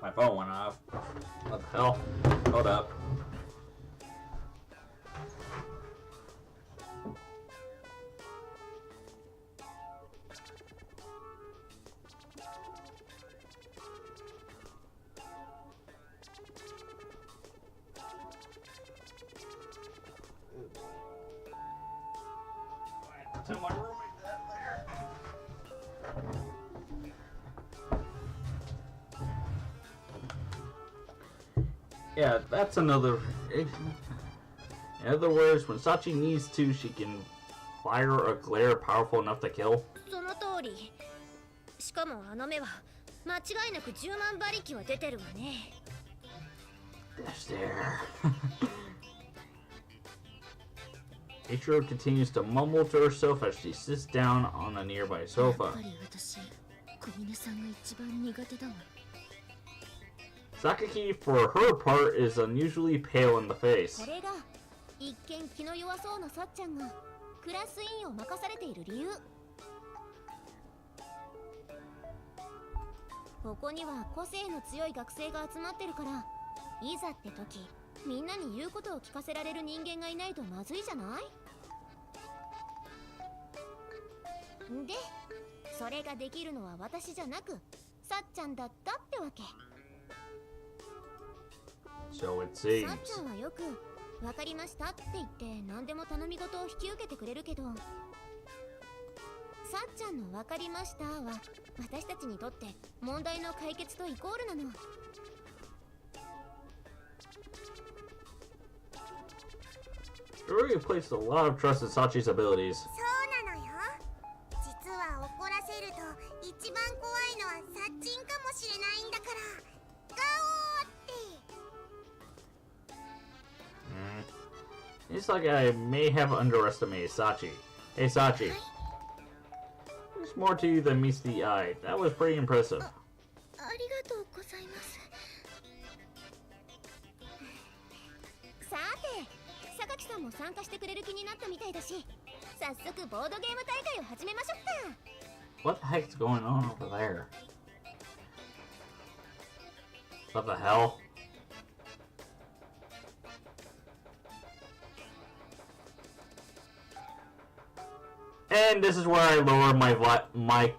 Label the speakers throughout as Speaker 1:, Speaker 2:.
Speaker 1: My phone went off. What the hell? Hold up. Tell my roommate that there. Yeah, that's another. In other words, when Sachi needs to, she can fire a glare powerful enough to kill.
Speaker 2: その通り。しかもあの目は間違いなく10万馬力は出てるわね。
Speaker 1: That's there. Ichiro continues to mumble to herself as she sits down on a nearby sofa. Sakaki, for her part, is unusually pale in the face.
Speaker 2: これが一見気の弱そうなさっちゃんがクラス委員を任されている理由。ここには個性の強い学生が集まってるから、いざって時みんなに言うことを聞かせられる人間がいないとまずいじゃない？で、それができるのは私じゃなくさっちゃんだったってわけ。
Speaker 1: So it seems.
Speaker 2: さっちゃんはよくわかりましたって言って何でも頼み事を引き受けてくれるけど、さっちゃんのわかりましたは私たちにとって問題の解決とイコールなの。
Speaker 1: You really placed a lot of trust in Sachi's abilities.
Speaker 3: そうなのよ。実は怒らせると一番怖いのはサッチンかもしれないんだから。ガオーって。
Speaker 1: It's like I may have underestimated Sachi. Hey Sachi. There's more to you than meets the eye. That was pretty impressive.
Speaker 2: ありがとうございます。さて、榊さんも参加してくれる気になったみたいだし、早速ボードゲーム大会を始めましょうか。
Speaker 1: What the heck's going on over there? What the hell? And this is where I lower my mic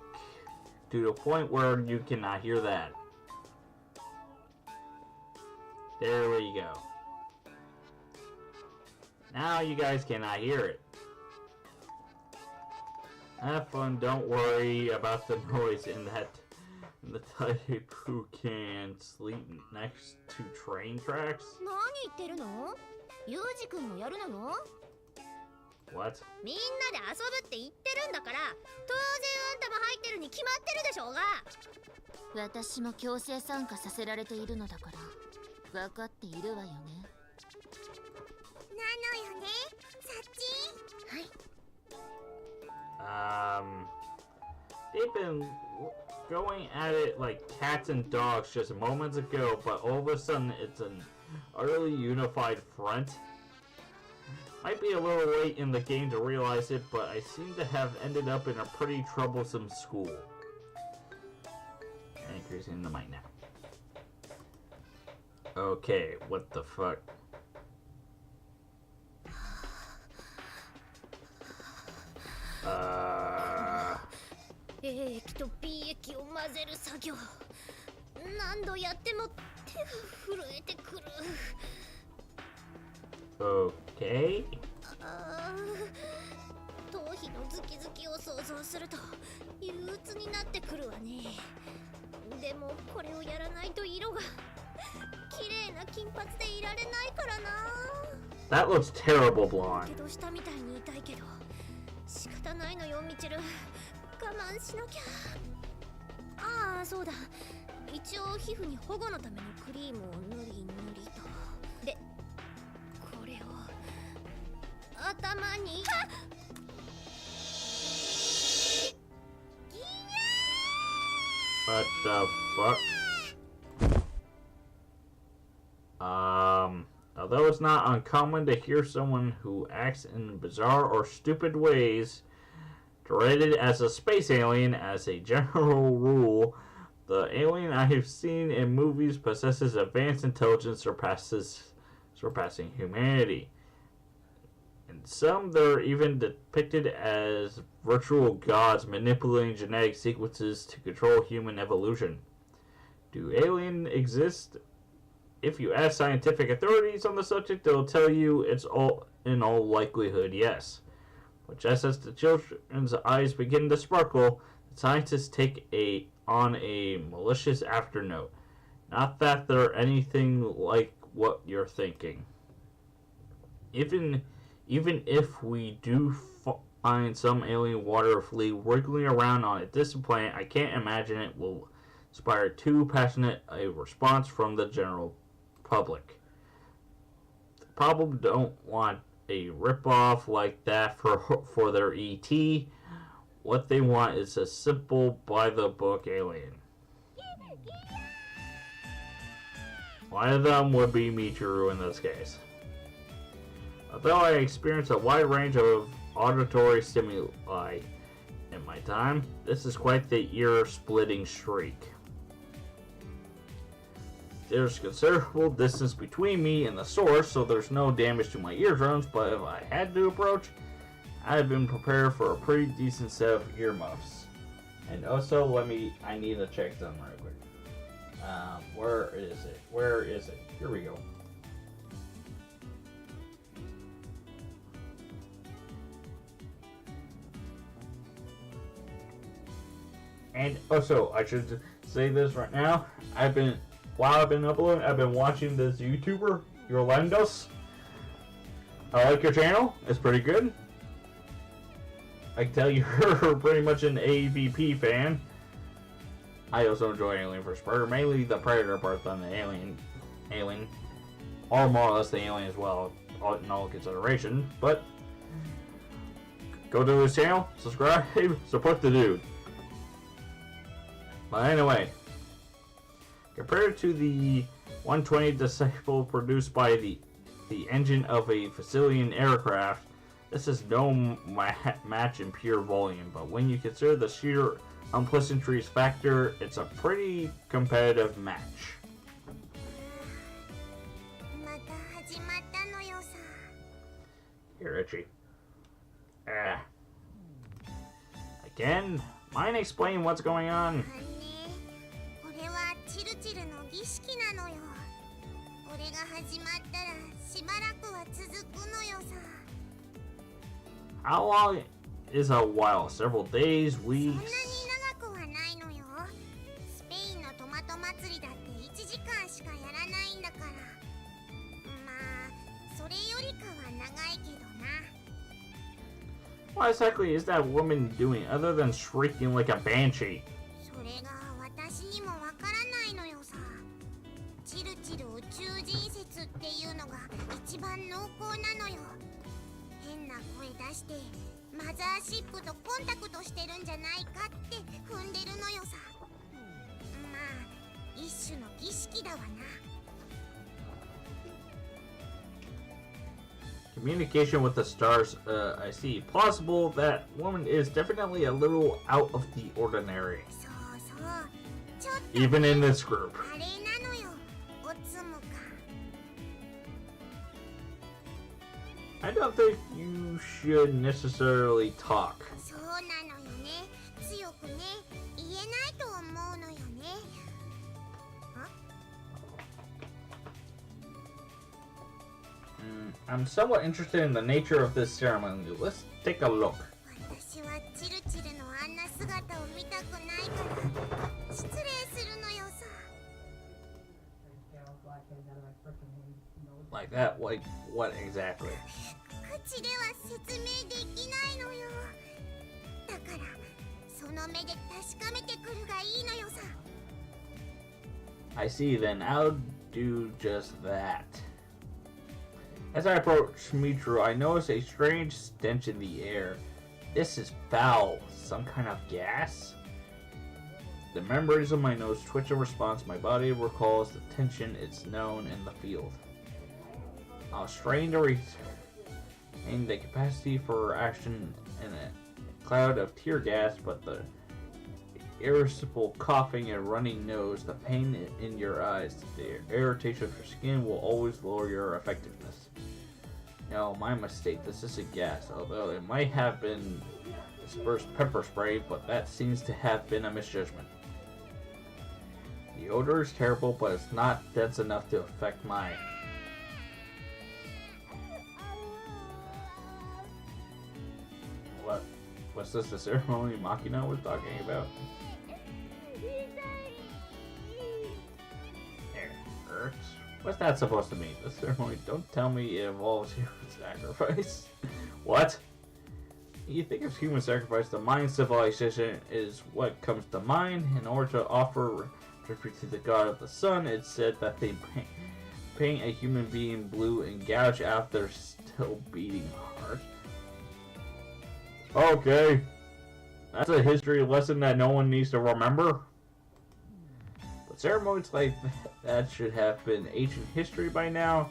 Speaker 1: to the point where you cannot hear that. There we go. Now you guys cannot hear it. Have fun, don't worry about the noise in the type who can sleep next to train tracks.
Speaker 2: 何言ってるの？ユージ君もやるの
Speaker 1: ？What?
Speaker 2: みんなで遊ぶって言ってるんだから、当然あんたも入ってるに決まってるでしょうが。
Speaker 4: 私も強制参加させられているのだから、分かっているわよね。
Speaker 3: なのよね、サッチン。
Speaker 2: はい。
Speaker 1: They've been going at it like cats and dogs just moments ago, but all of a sudden it's an utterly unified front. Might be a little late in the game to realize it, but I seem to have ended up in a pretty troublesome school. Increasing the mic now. Okay, what the fuck?
Speaker 2: 液と B 液を混ぜる作業、何度やっても手が震えてくる。
Speaker 1: Okay.
Speaker 2: 頭皮のズキズキを想像すると憂鬱になってくるわね。でもこれをやらないと色が綺麗な金髪でいられないからな。
Speaker 1: That looks terrible, blonde.
Speaker 2: けどしたみたいに痛いけど仕方ないのよ、ミチル。我慢しなきゃ。ああ、そうだ。一応皮膚に保護のためのクリームを塗り塗りと。で、これを頭に。
Speaker 1: What the fuck? Although it's not uncommon to hear someone who acts in bizarre or stupid ways derided as a space alien, as a general rule, the alien I have seen in movies possesses advanced intelligence surpassing humanity. In some, they're even depicted as virtual gods manipulating genetic sequences to control human evolution. Do aliens exist? If you ask scientific authorities on the subject, they'll tell you it's in all likelihood yes. But just as the children's eyes begin to sparkle, the scientists take on a malicious afternote. Not that they're anything like what you're thinking. Even if we do find some alien water flea wriggling around on a distant planet, I can't imagine it will inspire too passionate a response from the general public. The problem don't want a ripoff like that for their ET. What they want is a simple, by-the-book alien. One of them would be Michiru in this case. Although I experienced a wide range of auditory stimuli in my time, this is quite the ear-splitting shriek. There's considerable distance between me and the source, so there's no damage to my eardrums, but if I had to approach, I've been prepared for a pretty decent set of earmuffs. And also, I need to check something right quick. Where is it? Here we go. And also, I should say this right now, while I've been uploading, I've been watching this YouTuber, Yolandos. I like your channel. It's pretty good. I can tell you're pretty much an AVP fan. I also enjoy Alien vs. Predator, mainly the Predator part than the Alien, or more or less the Alien as well, in all consideration. But go to his channel, subscribe, support the dude. But anyway, compared to the 120 Disciple produced by the engine of a Facilian aircraft, this is no match in pure volume, but when you consider the sheer unpleasantries factor, it's a pretty competitive match. Here, Itchy. Again? Mind explaining what's going on? How long is a while? Several days, weeks? What exactly is that woman doing other than shrieking like a banshee? Communication with the stars, I see. Plausible, that woman is definitely a little out of the ordinary. Even in this group. I don't think you should necessarily talk. I'm somewhat interested in the nature of this ceremony. Let's take a look. Like that? Like what exactly? I see, then I'll do just that. As I approach Michiru, I notice a strange stench in the air. This is foul. Some kind of gas? The members of my nose twitch in response. My body recalls the tension it's known in the field. I'll strain to retain the capacity for action in a cloud of tear gas, but irritable coughing and runny nose, the pain in your eyes, the irritation of your skin will always lower your effectiveness. No, my mistake, this isn't gas, although it might have been dispersed pepper spray, but that seems to have been a misjudgment. The odor is terrible, but it's not dense enough to affect my... What's this, the ceremony Makina was talking about? There, hurts. What's that supposed to mean? The ceremony, don't tell me it involves human sacrifice. What? You think of human sacrifice, the Mayan civilization is what comes to mind. In order to offer tribute to the god of the sun, it's said that they paint a human being blue and gouge out their still beating heart. Okay. That's a history lesson that no one needs to remember. But ceremonies like that should have been ancient history by now.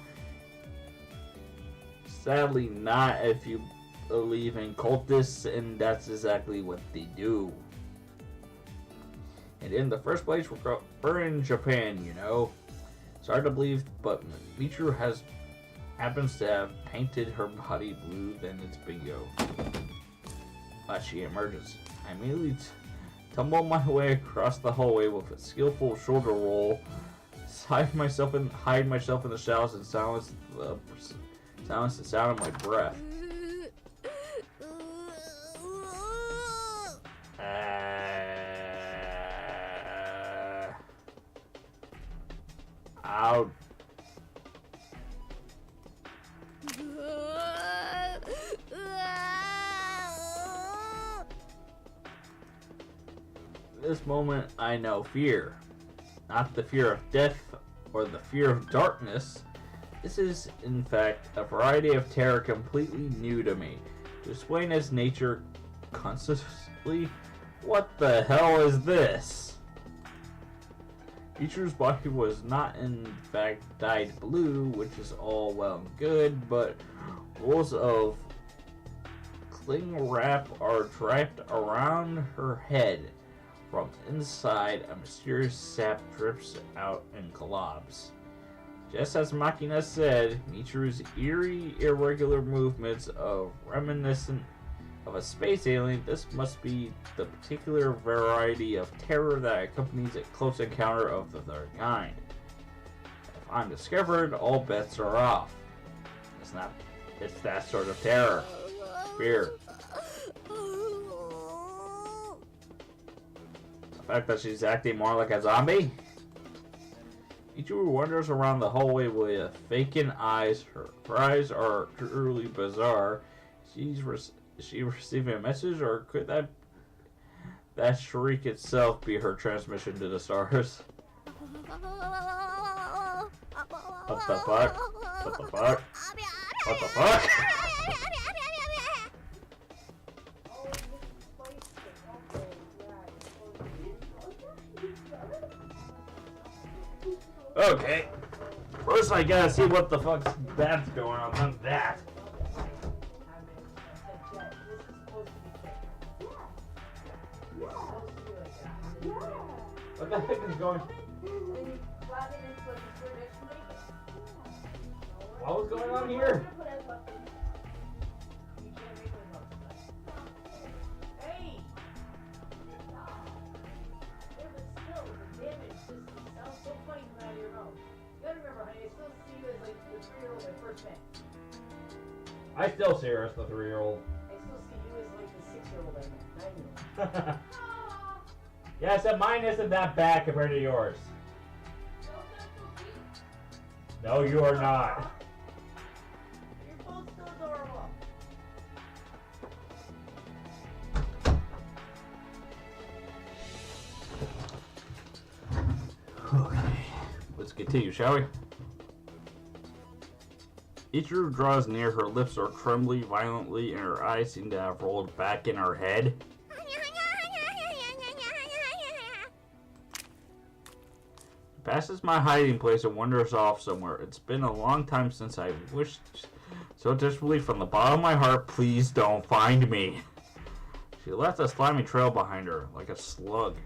Speaker 1: Sadly not if you believe in cultists, and that's exactly what they do. And in the first place, we're in Japan, you know. It's hard to believe, but Michiru happens to have painted her body blue, then it's bingo. As she emerges, I immediately tumble my way across the hallway with a skillful shoulder roll, hide myself in the shadows, and silence the sound of my breath. Out. This moment I know fear. Not the fear of death or the fear of darkness. This is, in fact, a variety of terror completely new to me. To explain its nature consciously, what the hell is this? Michiru's body was not in fact dyed blue, which is all well and good, but rolls of cling wrap are draped around her head. From inside, a mysterious sap drips out in globs. Just as Makina said, Michiru's eerie, irregular movements are reminiscent of a space alien. This must be the particular variety of terror that accompanies a close encounter of the third kind. If I'm discovered, all bets are off. It's that sort of terror. Fear. The fact that she's acting more like a zombie? Michiru wanders around the hallway with vacant eyes. Her cries are truly bizarre. Is she receiving a message, or could that shriek itself be her transmission to the stars? What the fuck? What the fuck? What the fuck? Okay. First I gotta see what the fuck's that's going on. None of that. What the heck is going on? What was going on here? I still see her as the 3-year-old.
Speaker 5: I still see you as like the 6-year-old I met, 9-year-old.
Speaker 1: Yeah, I said mine isn't that bad compared to yours. No, you are not.
Speaker 5: You're both still adorable.
Speaker 1: Okay, let's continue, shall we? Michiru draws near, her lips are trembling violently, and her eyes seem to have rolled back in her head. Passes my hiding place and wanders off somewhere. It's been a long time since I wished so desperately from the bottom of my heart, please don't find me. She left a slimy trail behind her, like a slug.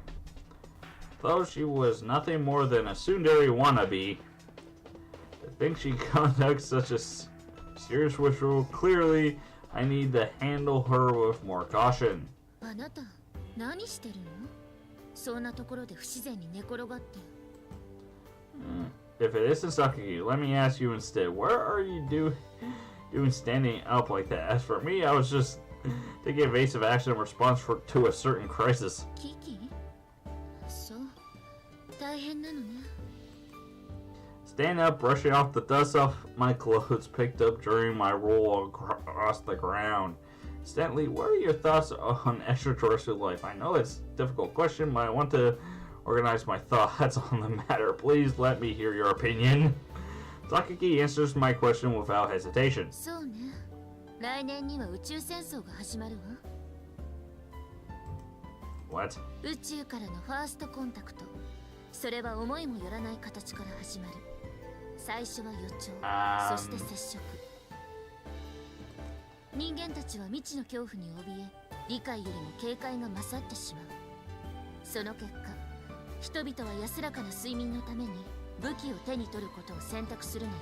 Speaker 1: though she was nothing more than a tsundere wannabe. To think she conducts such a serious ritual, clearly I need to handle her with more caution.
Speaker 4: あなた何してるの？そんなところで不自然に寝転がって。
Speaker 1: If it isn't Sakaki, let me ask you instead, what are you doing standing up like that? As for me, I was just taking evasive action in response to a certain crisis.
Speaker 4: キキ？そう、大変なのね。
Speaker 1: Standing up, brushing off the dust off my clothes picked up during my roll across the ground. Incidentally, what are your thoughts on extraterrestrial life? I know it's a difficult question, but I want to organize my thoughts on the matter. Please let me hear your opinion. Sakaki answers my question without hesitation.
Speaker 4: そうね。来年には宇宙戦争が始まるわ。
Speaker 1: What?
Speaker 4: 宇宙からのファーストコンタクト。それは思いもよらない形から始まる。最初は予兆、そして接触。人間たちは未知の恐怖に怯え、理解よりも警戒が勝ってしまう。その結果、人々は安らかな睡眠のために武器を手に取ることを選択するのよ。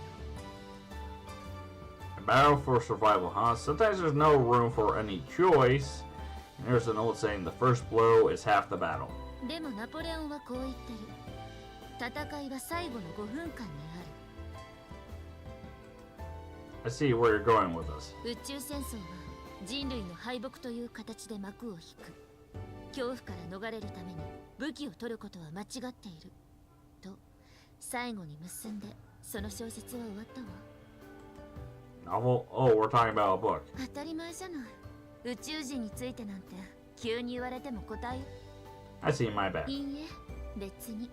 Speaker 1: A battle for survival, huh? Sometimes there's no room for any choice. And there's an old saying, the first blow is half the battle.
Speaker 4: でもナポレオンはこう言ってる。戦いは最後の5分間にある。
Speaker 1: I see where you're going with this.
Speaker 4: 宇宙戦争は人類の敗北という形で幕を引く。恐怖から逃れるために武器を取ることは間違っている。と最後に結んでその小説は終わったわ。
Speaker 1: Novel? Oh, we're talking about a book.
Speaker 4: 当たり前じゃない。宇宙人についてなんて急に言われても答え。
Speaker 1: I see, my bad.
Speaker 4: いいえ、別に。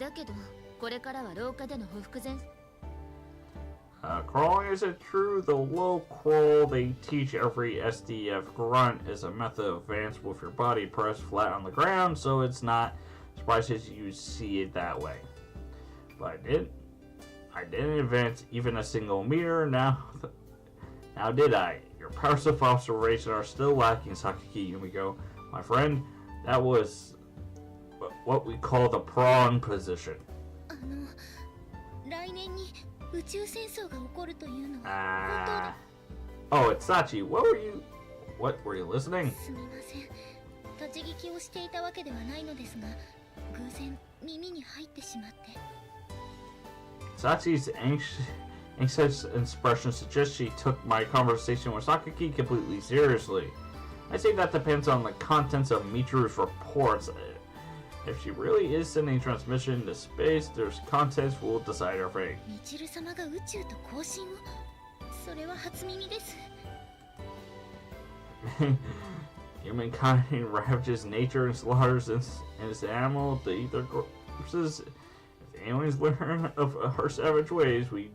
Speaker 4: だけどこれからは廊下でのほふ前。
Speaker 1: Crawling isn't true. The low crawl they teach every SDF grunt is a method of advance with your body pressed flat on the ground, so it's not surprising you see it that way. But I didn't advance even a single meter. Now did I? Your powers of observation are still lacking, Sakaki Yumiko. My friend, that was what we call the prawn position.
Speaker 2: 来年に宇宙戦争が起こるというのは本当だ。
Speaker 1: Oh, it's Sachi. What were you listening?
Speaker 2: すみません。立ち聞きをしていたわけではないのですが、偶然耳に入ってしまって。
Speaker 1: Sachi's anxious expression suggests she took my conversation with Sakaki completely seriously. I say that depends on the contents of Michiru's reports. If she really is sending transmission to space, there's contents will decide her fate.
Speaker 2: ミチル様が宇宙と交信を？それは初耳です。
Speaker 1: Humankind ravages nature and slaughters its animal to eat their corpses. If the aliens learn of her savage ways, we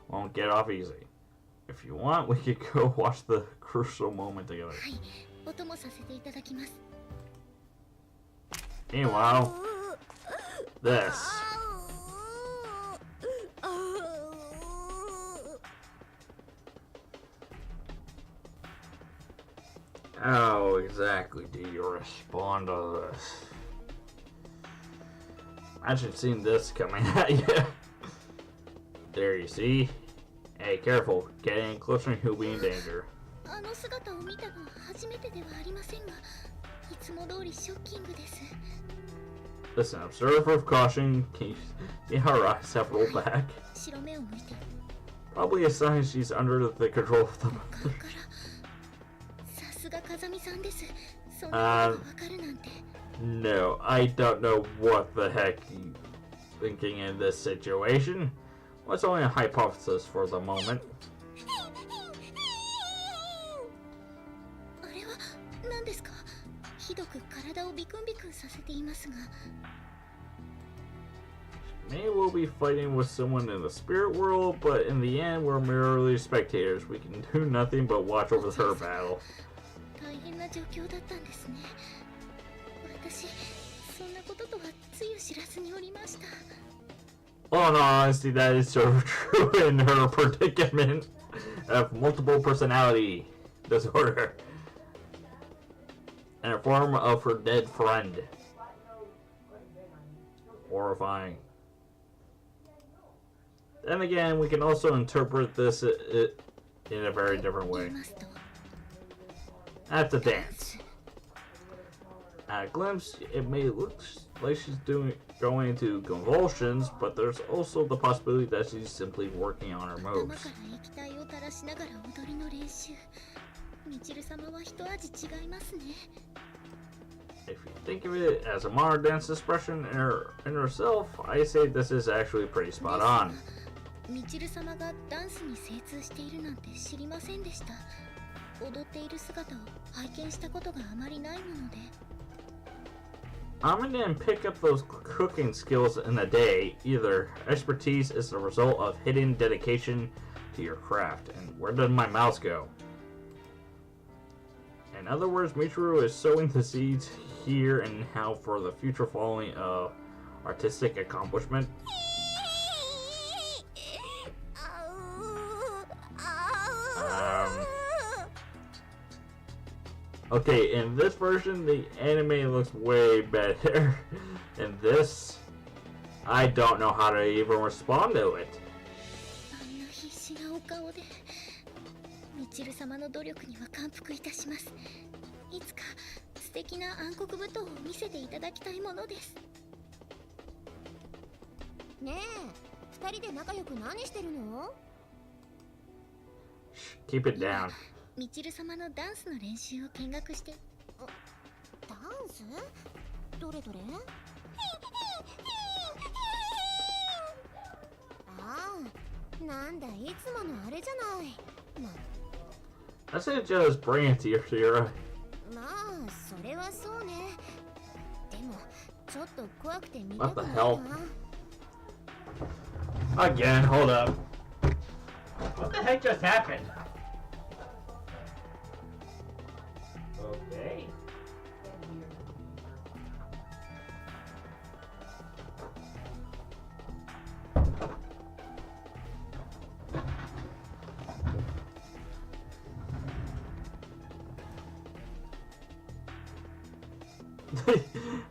Speaker 1: won't get off easy. If you want, we could go watch the crucial moment together.
Speaker 2: はい、お供させていただきます。
Speaker 1: Meanwhile, this. How exactly do you respond to this? Imagine seeing this coming at you. There you see. Hey, careful. Getting closer and you'll be in danger.
Speaker 2: あの姿を見たのは初めてではありませんが、いつも通りショッキングです。
Speaker 1: Listen, observe with caution. Can you see how her eyes have rolled back?
Speaker 2: 白目を向いて。
Speaker 1: Probably a sign she's under the control of the
Speaker 2: 顔からさすが風見さんです。そんなことがわかるなんて。
Speaker 1: No, I don't know what the heck you're thinking in this situation. Well, it's only a hypothesis for the moment.
Speaker 2: あれは何ですか？ひどく体をビクンビクンさせていますが。
Speaker 1: Maybe we'll be fighting with someone in the spirit world, but in the end, we're merely spectators. We can do nothing but watch over her battle.
Speaker 2: 大変な状況だったんですね。私、そんなこととはつゆ知らずにおりました。
Speaker 1: Well, in all honesty, that is so true in her predicament of multiple personality disorder and a form of her dead friend. horrifying. Then again, we can also interpret this in a very different way. At the dance. At a glimpse, it may look like she's going into convulsions, but there's also the possibility that she's simply working on her moves. If you think of it as a modern dance expression in herself, I say this is actually pretty spot on.
Speaker 2: みちる様がダンスに精通しているなんて知りませんでした。踊っている姿を拝見したことがあまりないもので。
Speaker 1: I didn't pick up those cooking skills in a day either. Expertise is the result of hidden dedication to your craft. And where did my mouse go? In other words, Michiru is sowing the seeds here and now for the future following of artistic accomplishment. Okay, in this version, the anime looks way better. In this, I don't know how to even respond to it.
Speaker 2: あんな必死なお顔で、みちる様の努力には感服いたします。いつか素敵な暗黒舞踏を見せていただきたいものです。ねえ、二人で仲良く何してるの？
Speaker 1: Keep it down.
Speaker 2: みちる様のダンスの練習を見学して。ダンス？どれどれ？ああ、なんだいつものあれじゃない。
Speaker 1: I say just bring it to your ear.
Speaker 2: まあ、それはそうね。でも、ちょっと怖くて見たくないな。
Speaker 1: What the hell? Again, hold up. What the heck just happened? Okay.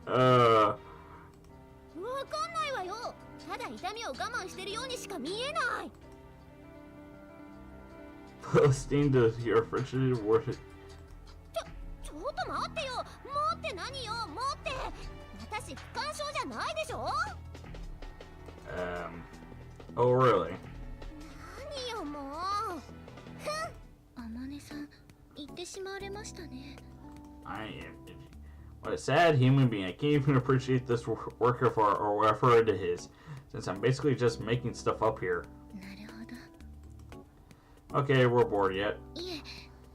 Speaker 1: uh
Speaker 2: わかんないわよ。ただ痛みを我慢してるようにしか見えない。
Speaker 1: Philistine, does your refrigerator worth it?
Speaker 2: ちょっと待ってよ。持って何よ。持って。私不干渉じゃないでしょ。
Speaker 1: Oh really?
Speaker 2: 何よもう。あまねさん、言ってしまわれましたね。
Speaker 1: I am. What a sad human being. I can't even appreciate this work of art or whatever it is, since I'm basically just making stuff up here.
Speaker 2: なるほど。
Speaker 1: Okay, we're bored yet.
Speaker 2: いえ、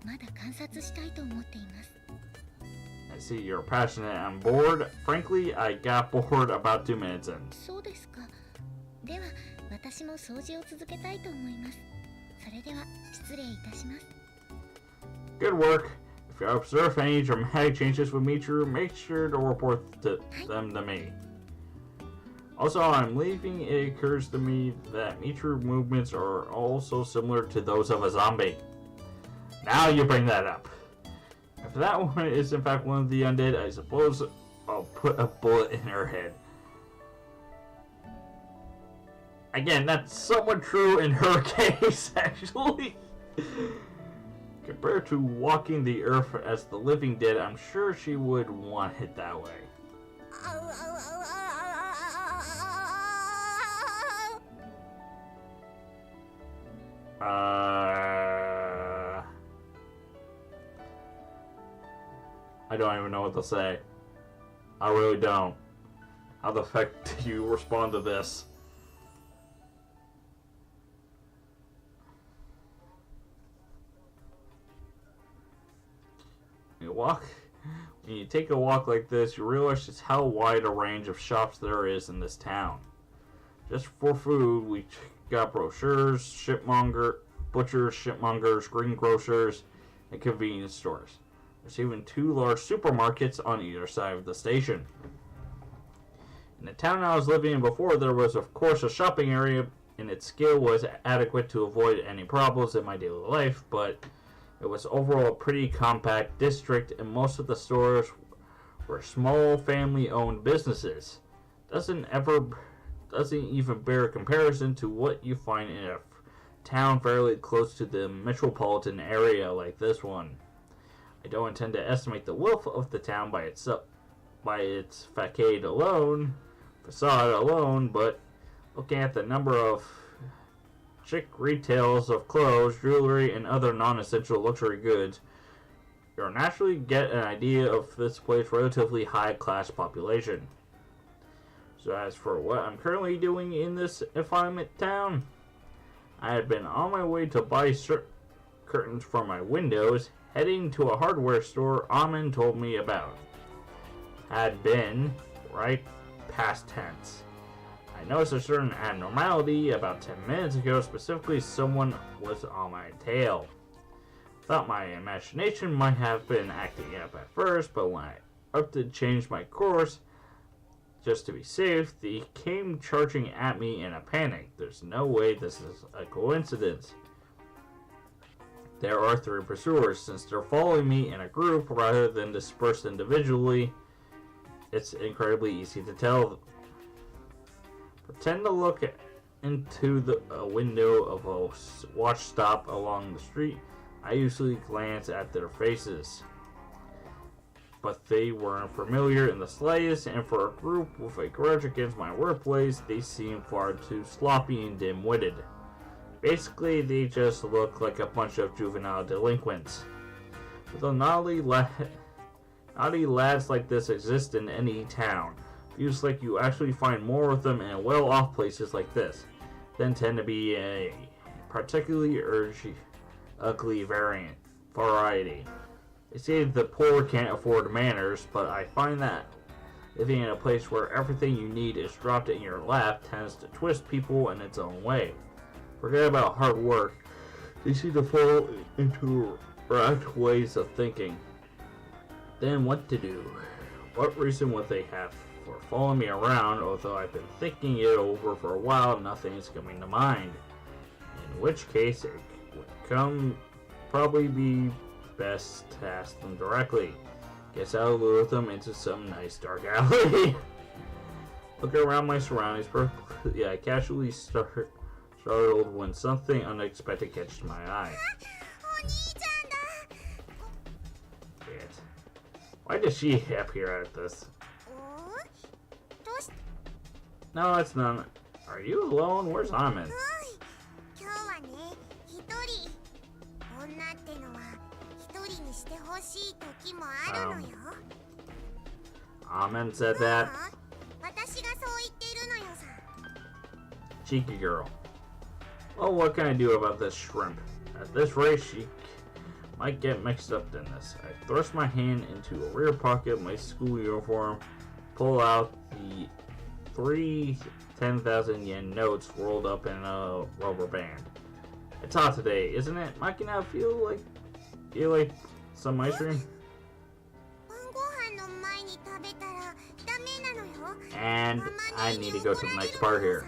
Speaker 2: まだ観察したいと思っています。
Speaker 1: I see you're passionate. I'm bored. Frankly, I got bored about 2 minutes in.
Speaker 2: そうですか。では、私も掃除を続けたいと思います。それでは、失礼いたします。
Speaker 1: Good work. If you observe any dramatic changes with Michiru, make sure to report them to me. Also, I'm leaving. It occurs to me that Michiru movements are also similar to those of a zombie. Now you bring that up. If that one is in fact one of the undead, I suppose I'll put a bullet in her head. Again, that's somewhat true in her case, actually. Compared to walking the earth as the living dead, I'm sure she would want it that way. I don't even know what to say. I really don't. How the heck do you respond to this? When you take a walk like this, you realize just how wide a range of shops there is in this town. Just for food, we got brochures, butchers, shipmongers, greengrocers, and convenience stores. There's even 2 large supermarkets on either side of the station. In the town I was living in before, there was of course a shopping area, and its scale was adequate to avoid any problems in my daily life, but it was overall a pretty compact district, and most of the stores were small family-owned businesses. doesn't even bear comparison to what you find in a town fairly close to the metropolitan area like this one. I don't intend to estimate the wealth of the town by its facade alone, but looking at the number of chic retails of clothes, jewelry, and other non-essential luxury goods, you'll naturally get an idea of this place's relatively high-class population. So as for what I'm currently doing in this effeminate town, I had been on my way to buy curtains for my windows, heading to a hardware store Amen told me about. Had been, right, past tense. I noticed a certain abnormality about 10 minutes ago. Specifically, someone was on my tail. Thought my imagination might have been acting up at first, but when I opted to change my course just to be safe, they came charging at me in a panic. There's no way this is a coincidence. There are 3 pursuers. Since they're following me in a group rather than dispersed individually, it's incredibly easy to tell. Pretend to look into a window of a watch stop along the street. I usually glance at their faces, but they weren't familiar in the slightest, and for a group with a grudge against my workplace, they seemed far too sloppy and dim-witted. Basically, they just look like a bunch of juvenile delinquents. Though naughty lads like this exist in any town, feels like you actually find more of them in well-off places like this, than tend to be a particularly ugly variety. They say the poor can't afford manners, but I find that living in a place where everything you need is dropped in your lap tends to twist people in its own way. Forget about hard work. They seem to fall into racked ways of thinking. Then what to do? What reason would they have for following me around? Although I've been thinking it over for a while, nothing is coming to mind. In which case, it would probably be best to ask them directly. Guess I'll lure them into some nice dark alley. Looking around my surroundings, I casually startled when something unexpected catches my eye. Shit. Why does she appear at this? No, it's none. Are you alone? Where's Amen? Amen said that. Cheeky girl. Well, what can I do about this shrimp? At this rate, she might get mixed up in this. I thrust my hand into a rear pocket of my school uniform, pull out the 3 10,000 yen notes rolled up in a rubber band. It's hot today, isn't it? Might you not feel like you like some ice cream? And I need to go to the next part here.